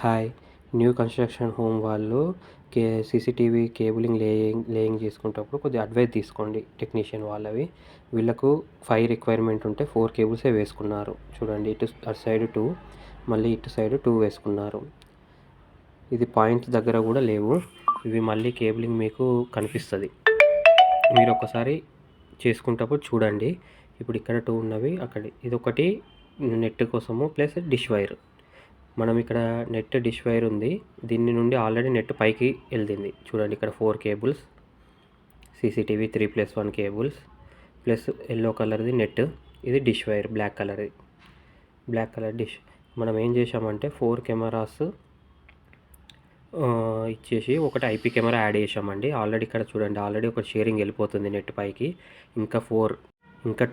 Hi new construction home వాళ్ళు CCTV cabling laying చేసుకునేటప్పుడు కొద్దిగా అడ్వైస్ తీసుకోండి టెక్నీషియన్ వాళ్ళవి. వీళ్ళకు 5 రిక్వైర్మెంట్ ఉంటే 4 కేబుల్సే వేసుకున్నారు. చూడండి, అటు సైడ్ 2, మళ్ళీ ఇటు సైడ్ 2 వేసుకున్నారు. ఇది పాయింట్స్ దగ్గర కూడా లేవు. ఇవి మళ్ళీ కేబులింగ్ మీకు కనిపిస్తుంది, మీరు ఒకసారి చేసుకునేటప్పుడు చూడండి. ఇప్పుడు ఇక్కడ 2 ఉన్నవి, అక్కడ ఇదొకటి నెట్ కోసము ప్లస్ డిష్ వైర్. మనం ఇక్కడ నెట్ డిష్ వైర్ ఉంది, దీని నుండి ఆల్రెడీ నెట్ పైకి వెళ్తుంది. చూడండి, ఇక్కడ 4 cables, CCTV 3+1 cables plus yellow కలర్ది నెట్. ఇది dish wire, black colour dish. మనం ఏం చేసామంటే 4 కెమెరాస్ ఇచ్చేసి ఒకటి ఐపీ కెమెరా యాడ్ చేసామండి. ఆల్రెడీ ఇక్కడ చూడండి, ఆల్రెడీ ఒక షేరింగ్ వెళ్ళిపోతుంది నెట్ పైకి. ఇంకా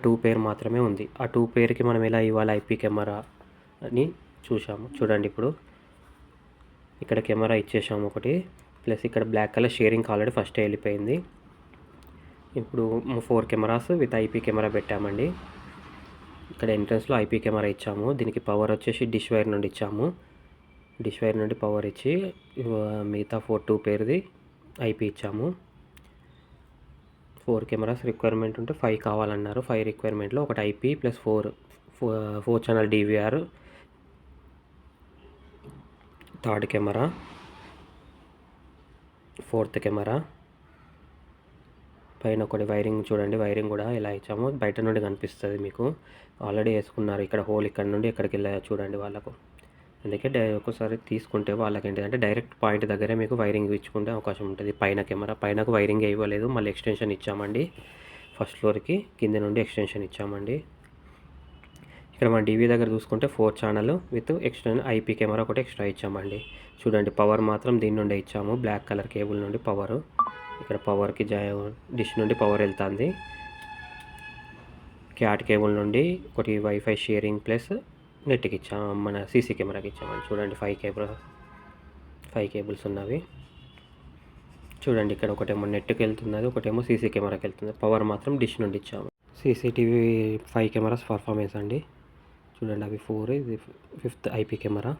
2 పేర్ మాత్రమే ఉంది. ఆ 2 పేర్కి మనం ఎలా ఇవ్వాలి ఐపీ కెమెరా అని చూసాము. చూడండి, ఇప్పుడు ఇక్కడ కెమెరా ఇచ్చేసాము ఒకటి, ప్లస్ ఇక్కడ black colour sharing already first వెళ్ళిపోయింది. ఇప్పుడు 4 కెమెరాస్ విత్ ఐపీ కెమెరా పెట్టామండి. ఇక్కడ ఎంట్రన్స్లో ఐపీ కెమెరా ఇచ్చాము. దీనికి పవర్ వచ్చేసి డిష్ వైర్ నుండి ఇచ్చాము. డిష్ వైర్ నుండి పవర్ ఇచ్చి మిగతా 2 పేర్ది ఐపీ ఇచ్చాము. 4 కెమెరాస్ రిక్వైర్మెంట్ ఉంటే 5 కావాలన్నారు. 5 రిక్వైర్మెంట్లో ఒకటి IP plus 4 channel DVR, third camera, fourth camera. పైన ఒకటి వైరింగ్ చూడండి, వైరింగ్ కూడా ఎలా ఇచ్చామో బయట నుండి కనిపిస్తుంది మీకు. ఆల్రెడీ వేసుకున్నారు. ఇక్కడ హోల్ ఇక్కడ నుండి ఎక్కడికి వెళ్ళాయో చూడండి వాళ్ళకు. అందుకే ఒకసారి తీసుకుంటే వాళ్ళకి ఏంటంటే డైరెక్ట్ పాయింట్ దగ్గరే మీకు వైరింగ్ ఇచ్చుకుంటే అవకాశం ఉంటుంది. పైన కెమెరా పైనకు వైరింగ్ ఇవ్వలేదు, మళ్ళీ ఎక్స్టెన్షన్ ఇచ్చామండి. ఫస్ట్ ఫ్లోర్కి కింద నుండి ఎక్స్టెన్షన్ ఇచ్చామండి. ఇక్కడ మన టీవీ దగ్గర చూసుకుంటే 4 channel with external IP camera ఒకటి ఎక్స్ట్రా ఇచ్చామండి. చూడండి, పవర్ మాత్రం దీని నుండి ఇచ్చాము, బ్లాక్ కలర్ కేబుల్ నుండి పవర్. ఇక్కడ పవర్కి డిష్ నుండి పవర్ వెళ్తుంది. క్యాట్ కేబుల్ నుండి ఒకటి వైఫై షేరింగ్ ప్లస్ నెట్కి ఇచ్చాము, మన సీసీ కెమెరాకి ఇచ్చామండి. చూడండి, 5 కేబుల్స్ ఉన్నవి. చూడండి, ఇక్కడ ఒకటేమో నెట్కి వెళ్తున్నది, ఒకటేమో సీసీ కెమెరాకి వెళ్తుంది. పవర్ మాత్రం డిష్ నుండి ఇచ్చాము. సీసీటీవీ 5 కెమెరాస్ పర్ఫార్మెన్స్ అండి. చూడండి, అవి 4, ఇది 5th ఐపీ కెమెరా.